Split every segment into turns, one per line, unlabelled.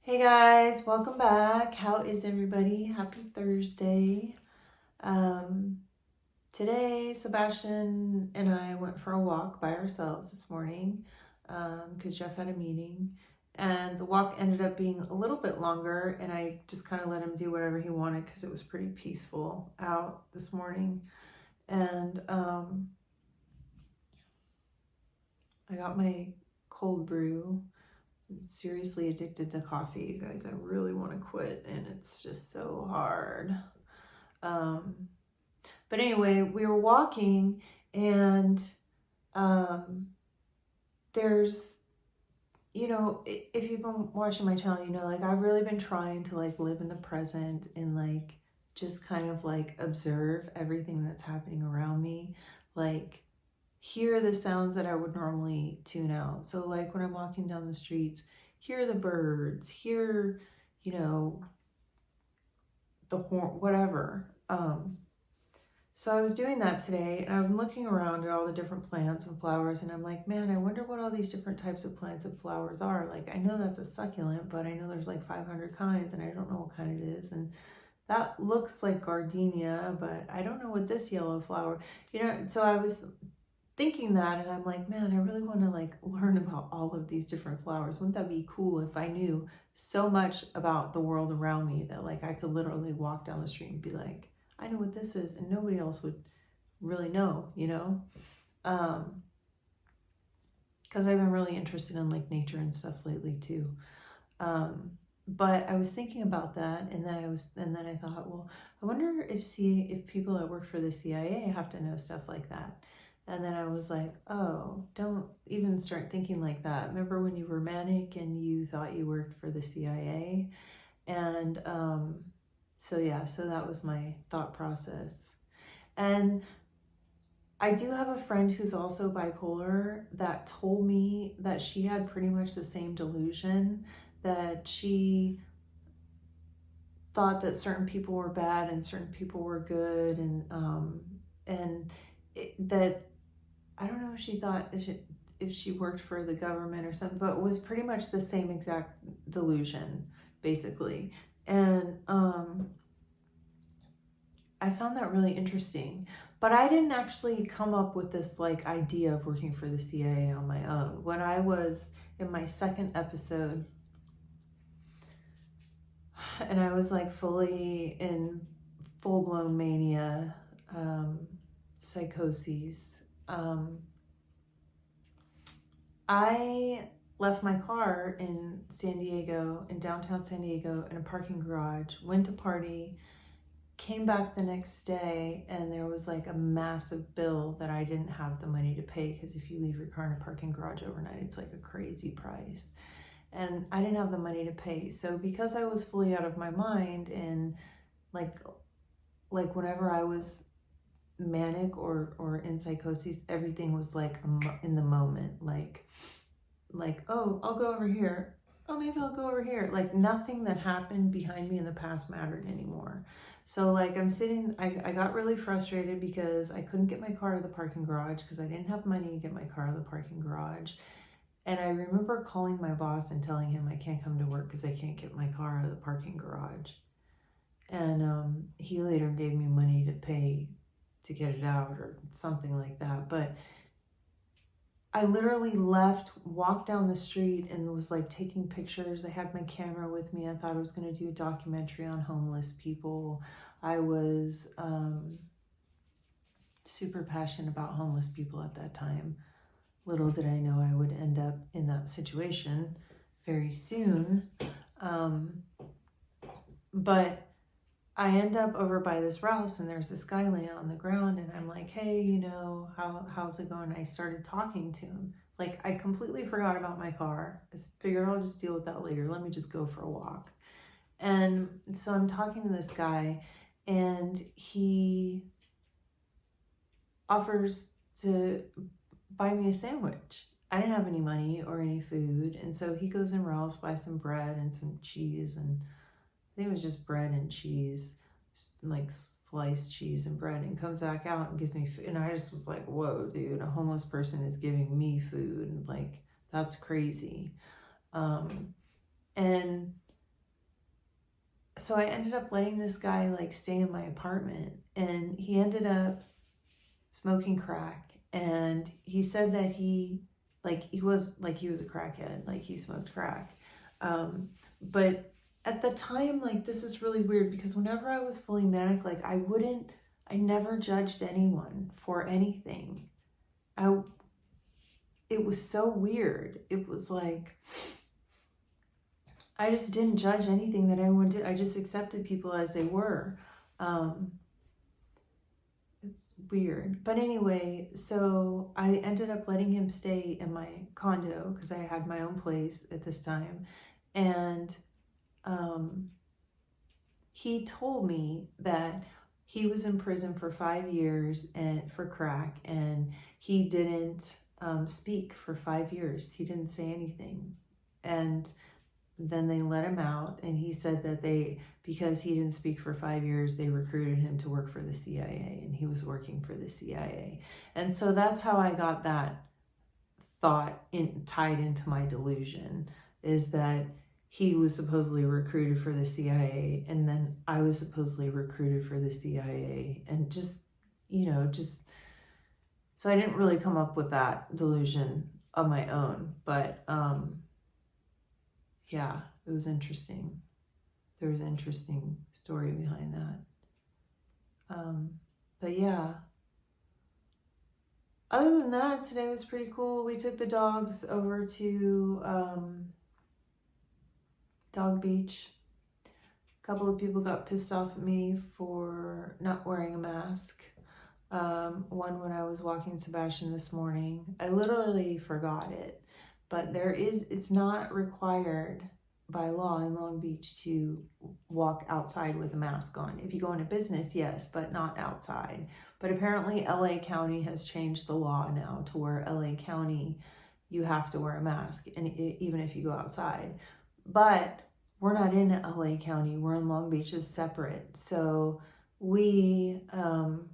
Hey guys, welcome back. How is everybody? Happy Thursday. Um, Today, Sebastian and I went for a walk by ourselves this morning because Jeff had a meeting. And the walk ended up being a little bit longer, and I just kind of let him do whatever he wanted because it was pretty peaceful out this morning. And I got my cold brew. I'm seriously addicted to coffee, you guys. I really want to quit, and it's just so hard. Um, but anyway, we were walking, and um, there's, if you've been watching my channel, like I've really been trying to like live in the present and like just kind of like observe everything that's happening around me, like hear the sounds that I would normally tune out. So like when I'm walking down the streets, hear the birds, hear, the horn, whatever. So I was doing that today, and I'm looking around at all the different plants and flowers, and I'm like, man, I wonder what all these different types of plants and flowers are. Like, I know that's a succulent, but I know there's like 500 kinds, and I don't know what kind it is. And that looks like gardenia, but I don't know what this yellow flower, so I was thinking that, and I'm like, man, I really want to like learn about all of these different flowers. Wouldn't that be cool if I knew so much about the world around me that like I could literally walk down the street and be like, I know what this is, and nobody else would really know, because I've been really interested in like nature and stuff lately too. But I was thinking about that, and then I thought, well, I wonder if people that work for the CIA have to know stuff like that. And then I was like, oh, don't even start thinking like that. Remember when you were manic and you thought you worked for the CIA? And so that was my thought process. And I do have a friend who's also bipolar that told me that she had pretty much the same delusion, that she thought that certain people were bad and certain people were good, and that I don't know if she thought if she worked for the government or something, but it was pretty much the same exact delusion, basically. And I found that really interesting. But I didn't actually come up with this like idea of working for the CIA on my own. When I was in my second episode, and I was like fully in full-blown mania, psychoses, I left my car in San Diego, in downtown San Diego, in a parking garage, went to party, came back the next day, and there was like a massive bill that I didn't have the money to pay, because if you leave your car in a parking garage overnight, it's like a crazy price. And I didn't have the money to pay. So because I was fully out of my mind, and like whenever I was manic or in psychosis, everything was like in the moment, like oh, I'll go over here, oh, maybe I'll go over here. Like nothing that happened behind me in the past mattered anymore. So like I'm sitting, I got really frustrated because I couldn't get my car out of the parking garage because I didn't have money to get my car out of the parking garage. And I remember calling my boss and telling him I can't come to work because I can't get my car out of the parking garage. And he later gave me money to pay to get it out or something like that. But I literally left, walked down the street, and was like taking pictures. I had my camera with me. I thought I was going to do a documentary on homeless people. I was super passionate about homeless people at that time. Little did I know I would end up in that situation very soon. But I end up over by this house, and there's this guy laying on the ground, and I'm like, hey, how's it going? And I started talking to him. Like, I completely forgot about my car. I figured I'll just deal with that later. Let me just go for a walk. And so I'm talking to this guy, and he offers to buy me a sandwich. I didn't have any money or any food, and so he goes in Ralph's, buys some bread and some cheese, and I think it was just bread and cheese, like sliced cheese and bread, and comes back out and gives me food. And I just was like, whoa, dude, a homeless person is giving me food. And like, that's crazy. And so I ended up letting this guy like stay in my apartment, and he ended up smoking crack. And he said that he was a crackhead, like he smoked crack. But at the time, like, this is really weird because whenever I was fully manic, like I never judged anyone for anything. It was so weird. It was like, I just didn't judge anything that anyone did. I just accepted people as they were. It's weird. But anyway, so I ended up letting him stay in my condo because I had my own place at this time. And he told me that he was in prison for 5 years and for crack, and he didn't speak for 5 years. He didn't say anything. And then they let him out, and he said that because he didn't speak for 5 years, they recruited him to work for the CIA, and he was working for the CIA. And so that's how I got that thought tied into my delusion, is that he was supposedly recruited for the CIA, and then I was supposedly recruited for the CIA, and just so I didn't really come up with that delusion of my own, but yeah, it was interesting. There was an interesting story behind that. But yeah, other than that, today was pretty cool. We took the dogs over to Dog Beach. A couple of people got pissed off at me for not wearing a mask. One when I was walking Sebastian this morning. I literally forgot it. But it's not required by law in Long Beach to walk outside with a mask on. If you go into business, yes, but not outside. But apparently LA County has changed the law now to where LA County, you have to wear a mask, and even if you go outside. But we're not in LA County, we're in Long Beach, is separate. So we don't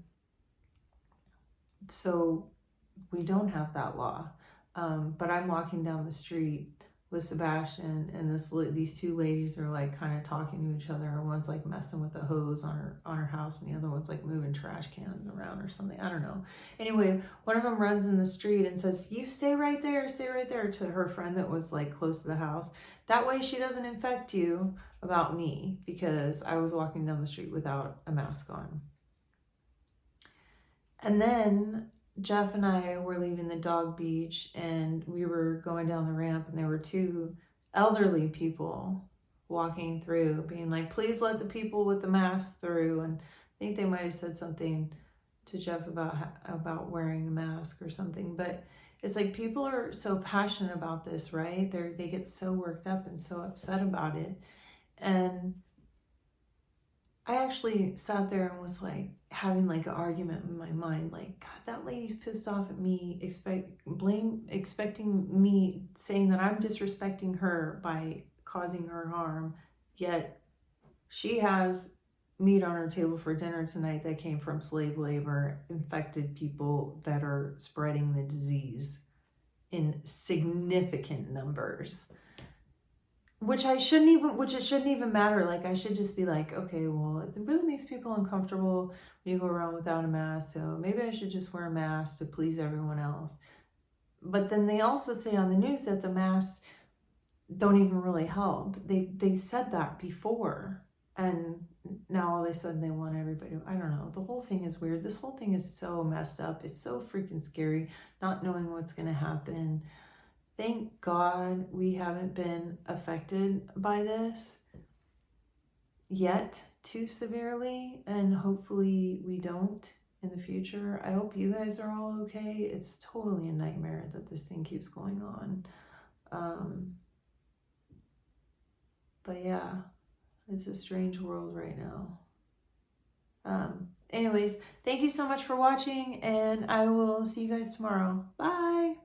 have that law. But I'm walking down the street with Sebastian, and these two ladies are like kind of talking to each other, and one's like messing with the hose on her house, and the other one's like moving trash cans around or something. I don't know. Anyway, one of them runs in the street and says, "You stay right there," to her friend that was like close to the house. That way she doesn't infect you about me, because I was walking down the street without a mask on. And then Jeff and I were leaving the Dog Beach, and we were going down the ramp, and there were two elderly people walking through being like, "Please let the people with the masks through." And I think they might have said something to Jeff about wearing a mask or something. But it's like, people are so passionate about this, right? They get so worked up and so upset about it. And I actually sat there and was like having like an argument in my mind, like, God, that lady's pissed off at me, expecting me, saying that I'm disrespecting her by causing her harm, yet she has meat on her table for dinner tonight that came from slave labor, infected people that are spreading the disease in significant numbers. Which it shouldn't even matter. Like, I should just be like, okay, well, it really makes people uncomfortable when you go around without a mask, so maybe I should just wear a mask to please everyone else. But then they also say on the news that the masks don't even really help. They said that before, and now all of a sudden they want everybody. I don't know. The whole thing is weird. This whole thing is so messed up. It's so freaking scary, not knowing what's going to happen. Thank God we haven't been affected by this yet too severely, and hopefully we don't in the future. I hope you guys are all okay. It's totally a nightmare that this thing keeps going on. But yeah, it's a strange world right now. Anyways, thank you so much for watching, and I will see you guys tomorrow. Bye!